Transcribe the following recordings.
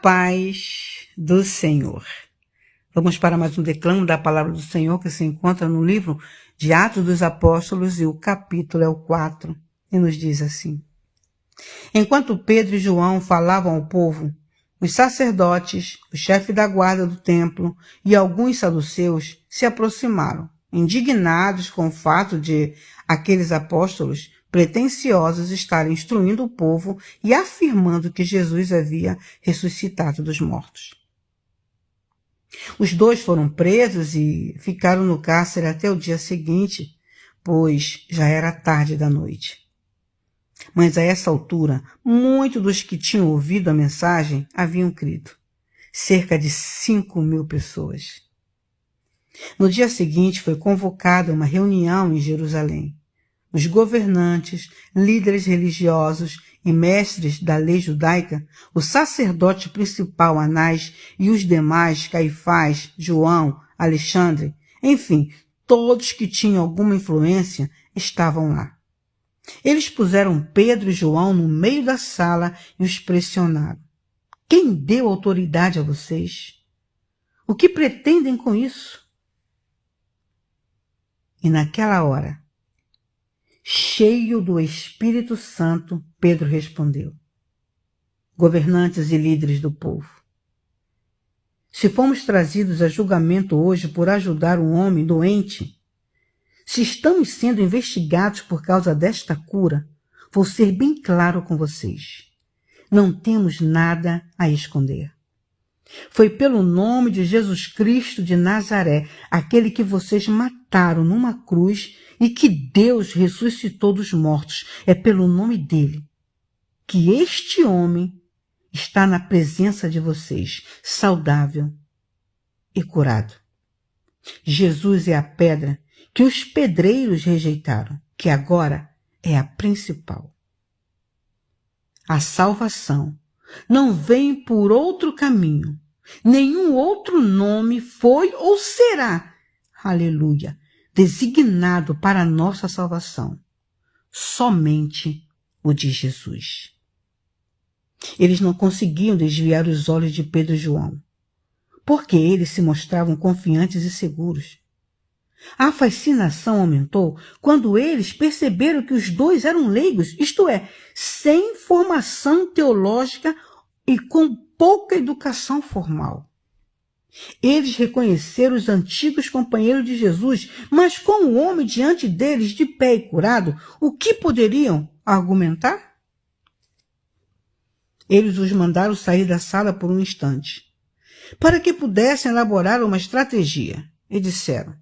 paz do Senhor. Vamos para mais um declamo da palavra do Senhor que se encontra no livro de Atos dos Apóstolos e o capítulo é o 4 e nos diz assim. Enquanto Pedro e João falavam ao povo, os sacerdotes, o chefe da guarda do templo e alguns saduceus se aproximaram, indignados com o fato de aqueles apóstolos pretensiosos estarem instruindo o povo e afirmando que Jesus havia ressuscitado dos mortos. Os dois foram presos e ficaram no cárcere até o dia seguinte, pois já era tarde da noite. Mas a essa altura, muitos dos que tinham ouvido a mensagem haviam crido. Cerca de 5.000 pessoas. No dia seguinte foi convocada uma reunião em Jerusalém. Os governantes, líderes religiosos e mestres da lei judaica, o sacerdote principal Anás e os demais, Caifás, João, Alexandre, enfim, todos que tinham alguma influência estavam lá. Eles puseram Pedro e João no meio da sala e os pressionaram. Quem deu autoridade a vocês? O que pretendem com isso? E naquela hora, cheio do Espírito Santo, Pedro respondeu. Governantes e líderes do povo, se fomos trazidos a julgamento hoje por ajudar um homem doente, se estamos sendo investigados por causa desta cura, vou ser bem claro com vocês. Não temos nada a esconder. Foi pelo nome de Jesus Cristo de Nazaré, aquele que vocês mataram numa cruz e que Deus ressuscitou dos mortos. É pelo nome dele que este homem está na presença de vocês, saudável e curado. Jesus é a pedra que os pedreiros rejeitaram, que agora é a principal. A salvação não vem por outro caminho. Nenhum outro nome foi ou será, aleluia, designado para a nossa salvação. Somente o de Jesus. Eles não conseguiam desviar os olhos de Pedro e João, porque eles se mostravam confiantes e seguros. A fascinação aumentou quando eles perceberam que os dois eram leigos, isto é, sem formação teológica e com pouca educação formal. Eles reconheceram os antigos companheiros de Jesus, mas com o homem diante deles de pé e curado, o que poderiam argumentar? Eles os mandaram sair da sala por um instante, para que pudessem elaborar uma estratégia, e disseram: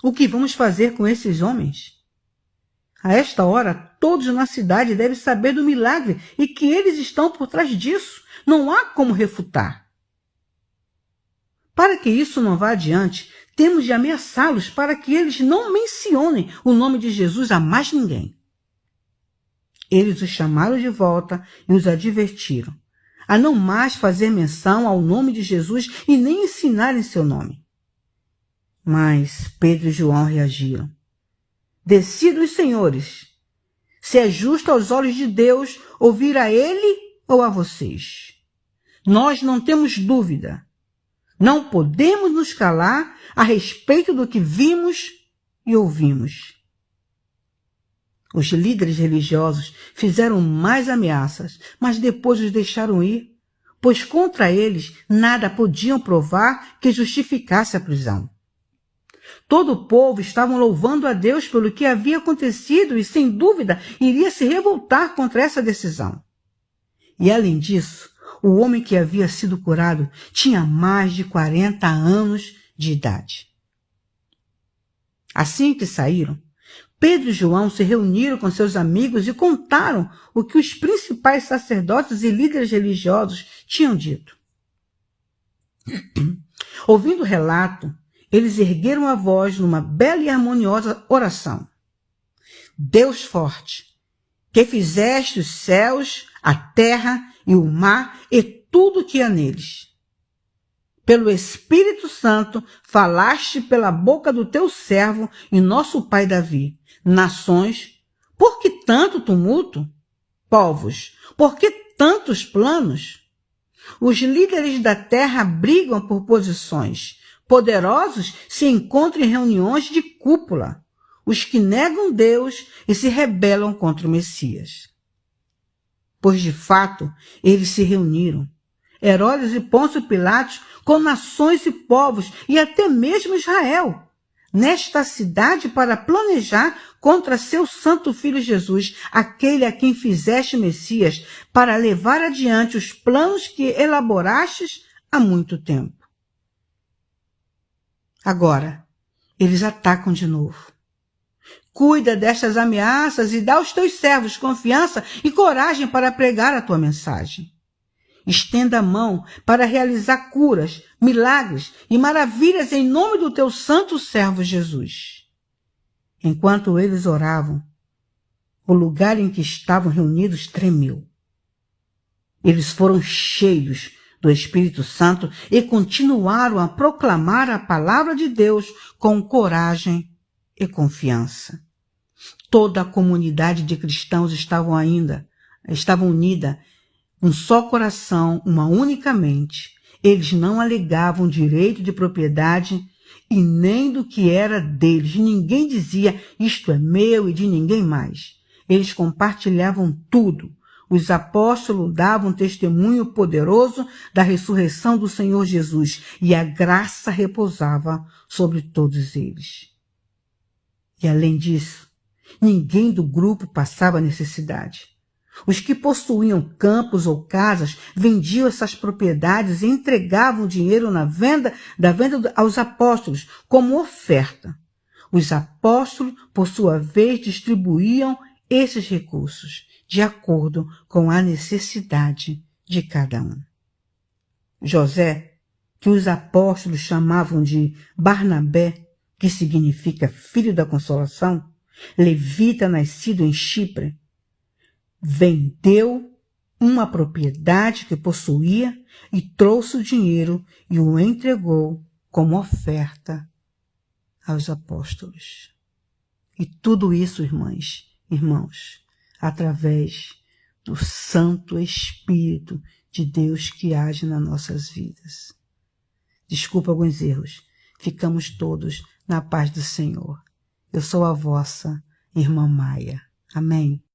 o que vamos fazer com esses homens? A esta hora, todos na cidade devem saber do milagre e que eles estão por trás disso. Não há como refutar. Para que isso não vá adiante, temos de ameaçá-los para que eles não mencionem o nome de Jesus a mais ninguém. Eles os chamaram de volta e os advertiram a não mais fazer menção ao nome de Jesus e nem ensinarem seu nome. Mas Pedro e João reagiram. Decidam os senhores, se é justo aos olhos de Deus ouvir a ele ou a vocês. Nós não temos dúvida. Não podemos nos calar a respeito do que vimos e ouvimos. Os líderes religiosos fizeram mais ameaças, mas depois os deixaram ir, pois contra eles nada podiam provar que justificasse a prisão. Todo o povo estava louvando a Deus pelo que havia acontecido e, sem dúvida, iria se revoltar contra essa decisão. E, além disso, o homem que havia sido curado tinha mais de 40 anos de idade. Assim que saíram, Pedro e João se reuniram com seus amigos e contaram o que os principais sacerdotes e líderes religiosos tinham dito. Ouvindo o relato, eles ergueram a voz numa bela e harmoniosa oração. Deus forte, que fizeste os céus, a terra e o mar e tudo que há neles. Pelo Espírito Santo falaste pela boca do teu servo e nosso pai Davi. Nações, por que tanto tumulto? Povos, por que tantos planos? Os líderes da terra brigam por posições. Poderosos se encontram em reuniões de cúpula. Os que negam Deus e se rebelam contra o Messias. Pois, de fato, eles se reuniram. Herodes e Pôncio Pilatos com nações e povos e até mesmo Israel, nesta cidade para planejar contra seu santo filho Jesus, aquele a quem fizeste Messias, para levar adiante os planos que elaborastes há muito tempo. Agora, eles atacam de novo. Cuida destas ameaças e dá aos teus servos confiança e coragem para pregar a tua mensagem. Estenda a mão para realizar curas, milagres e maravilhas em nome do teu santo servo Jesus. Enquanto eles oravam, o lugar em que estavam reunidos tremeu. Eles foram cheios do Espírito Santo e continuaram a proclamar a palavra de Deus com coragem e confiança. Toda a comunidade de cristãos estava unida, um só coração, uma única mente. Eles não alegavam direito de propriedade e nem do que era deles. Ninguém dizia, isto é meu e de ninguém mais. Eles compartilhavam tudo. Os apóstolos davam testemunho poderoso da ressurreição do Senhor Jesus e a graça repousava sobre todos eles. E além disso, ninguém do grupo passava necessidade. Os que possuíam campos ou casas vendiam essas propriedades e entregavam o dinheiro da venda aos apóstolos como oferta. Os apóstolos, por sua vez, distribuíam esses recursos de acordo com a necessidade de cada um. José, que os apóstolos chamavam de Barnabé, que significa filho da consolação, levita nascido em Chipre, vendeu uma propriedade que possuía e trouxe o dinheiro e o entregou como oferta aos apóstolos. E tudo isso, irmãos, através do Santo Espírito de Deus que age nas nossas vidas. Desculpa alguns erros. Ficamos todos na paz do Senhor. Eu sou a vossa irmã Maia. Amém.